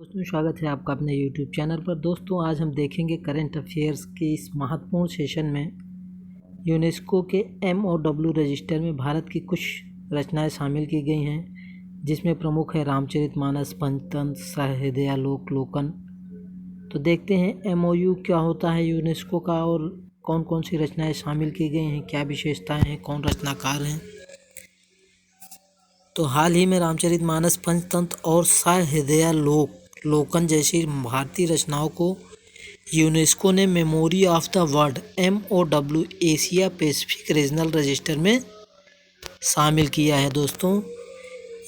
दोस्तों स्वागत है आपका अपने YouTube चैनल पर। दोस्तों आज हम देखेंगे करंट अफेयर्स के इस महत्वपूर्ण सेशन में यूनेस्को के MOW रजिस्टर में भारत की कुछ रचनाएं शामिल की गई हैं, जिसमें प्रमुख है रामचरितमानस, पंचतंत्र, सहृदयालोकलोकन। तो देखते हैं MOU क्या होता है यूनेस्को का और कौन कौन सी रचनाएँ शामिल की गई हैं, क्या विशेषताएँ हैं, कौन रचनाकार हैं। तो हाल ही में रामचरितमानस, पंचतंत्र और सहृदयालोकलोकन जैसी भारतीय रचनाओं को यूनेस्को ने memory of the world MOW Asia Pacific regional register में शामिल किया है। दोस्तों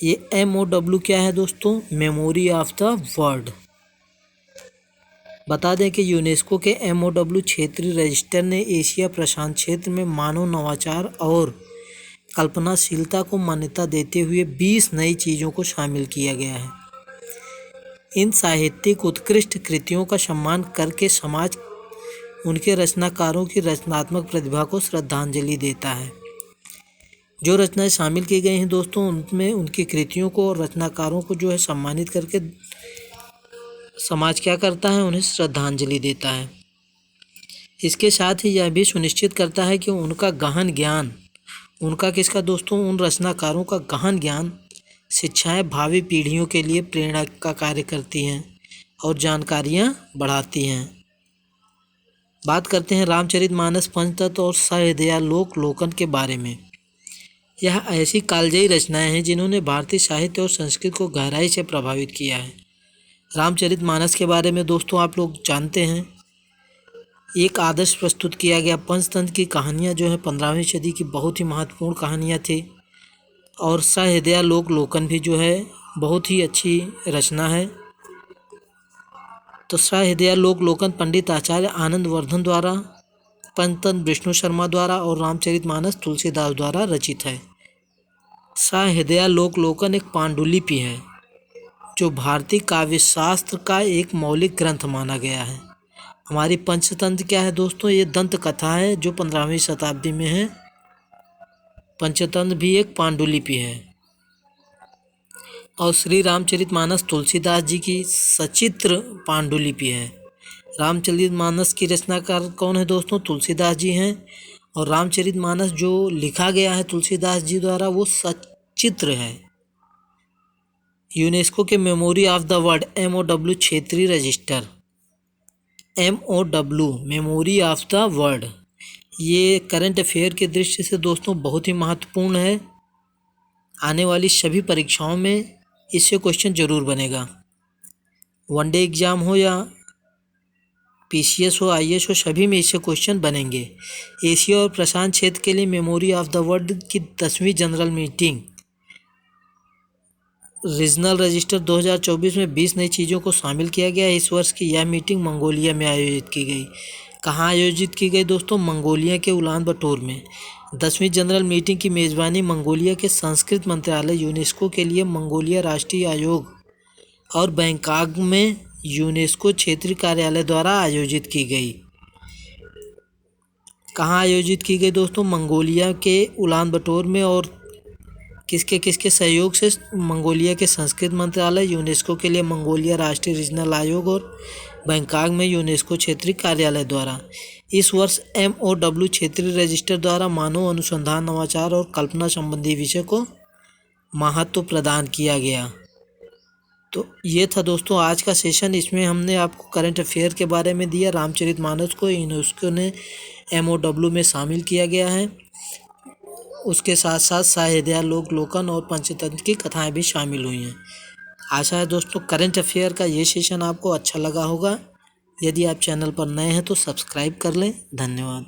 ये MOW क्या है दोस्तों? Memory of the world. बता दें कि यूनेस्को के MOW क्षेत्रीय रजिस्टर ने एशिया प्रशांत क्षेत्र में मानव नवाचार और कल्पनाशीलता को मान्यता देते हुए 20 नई चीज़ों को शामिल किया गया है। इन साहित्यिक उत्कृष्ट कृतियों का सम्मान करके समाज उनके रचनाकारों की रचनात्मक प्रतिभा को श्रद्धांजलि देता है। जो रचनाएं शामिल की गई हैं दोस्तों, उनमें उनकी कृतियों को और रचनाकारों को जो है सम्मानित करके समाज क्या करता है? उन्हें श्रद्धांजलि देता है। इसके साथ ही यह भी सुनिश्चित करता है कि उनका गहन ज्ञान, उनका किसका दोस्तों? उन रचनाकारों का गहन ज्ञान शिक्षाएं भावी पीढ़ियों के लिए प्रेरणा का कार्य करती हैं और जानकारियां बढ़ाती हैं। बात करते हैं रामचरितमानस, पंचतंत्र और सहृदयालोकलोकन के बारे में। यह ऐसी कालजयी रचनाएं हैं जिन्होंने भारतीय साहित्य और संस्कृति को गहराई से प्रभावित किया है। रामचरितमानस के बारे में दोस्तों आप लोग जानते हैं, एक आदर्श प्रस्तुत किया गया। पंचतंत्र की कहानियाँ जो है 15वीं सदी की बहुत ही महत्वपूर्ण कहानियाँ थी और सहृदयालोकलोकन भी जो है बहुत ही अच्छी रचना है। तो सहृदयालोकलोकन पंडित आचार्य आनंदवर्धन द्वारा, पंचतंत्र विष्णु शर्मा द्वारा और रामचरितमानस तुलसीदास द्वारा रचित है। सहृदयालोकलोकन एक पांडुलिपि है जो भारतीय काव्यशास्त्र का एक मौलिक ग्रंथ माना गया है। हमारी पंचतंत्र क्या है दोस्तों? ये दंत कथा है जो 15वीं शताब्दी में है। पंचतंत्र भी एक पांडुलिपि है। और श्री रामचरितमानस तुलसीदास जी की सचित्र पांडुलिपि है। रामचरितमानस की रचनाकार कौन है दोस्तों? तुलसीदास जी हैं। और रामचरितमानस जो लिखा गया है तुलसीदास जी द्वारा वो सचित्र है। यूनेस्को के memory of the world MOW क्षेत्रीय register, MOW memory of the world, ये करंट अफेयर के दृष्टि से दोस्तों बहुत ही महत्वपूर्ण है। आने वाली सभी परीक्षाओं में इससे क्वेश्चन जरूर बनेगा। वनडे एग्ज़ाम हो या PCS हो, IAS हो, सभी में इससे क्वेश्चन बनेंगे। एशिया और प्रशांत क्षेत्र के लिए मेमोरी ऑफ द वर्ल्ड की 10वीं जनरल मीटिंग रीजनल रजिस्टर 2024 में 20 नई चीज़ों को शामिल किया गया। इस वर्ष की यह मीटिंग मंगोलिया में आयोजित की गई। कहाँ आयोजित की गई दोस्तों? मंगोलिया के उलान बटोर में। 10वीं जनरल मीटिंग की मेज़बानी मंगोलिया के संस्कृत मंत्रालय, यूनेस्को के लिए मंगोलिया राष्ट्रीय आयोग और बैंकॉक में यूनेस्को क्षेत्रीय कार्यालय द्वारा आयोजित की गई। कहाँ आयोजित की गई दोस्तों? मंगोलिया के उलान बटोर में। और किसके सहयोग से? मंगोलिया के संस्कृत मंत्रालय, यूनेस्को के लिए मंगोलिया राष्ट्रीय रीजनल आयोग और बैंकॉक में यूनेस्को क्षेत्रीय कार्यालय द्वारा। इस वर्ष MOW क्षेत्रीय रजिस्टर द्वारा मानव अनुसंधान, नवाचार और कल्पना संबंधी विषय को महत्व प्रदान किया गया। तो ये था दोस्तों आज का सेशन। इसमें हमने आपको करंट अफेयर के बारे में दिया। रामचरितमानस को यूनेस्को ने MOW में शामिल किया गया है। उसके साथ साथ सहृदयालोकलोकन और पंचतंत्र की कथाएं भी शामिल हुई हैं। आशा है दोस्तों करंट अफेयर का ये सेशन आपको अच्छा लगा होगा। यदि आप चैनल पर नए हैं तो सब्सक्राइब कर लें। धन्यवाद।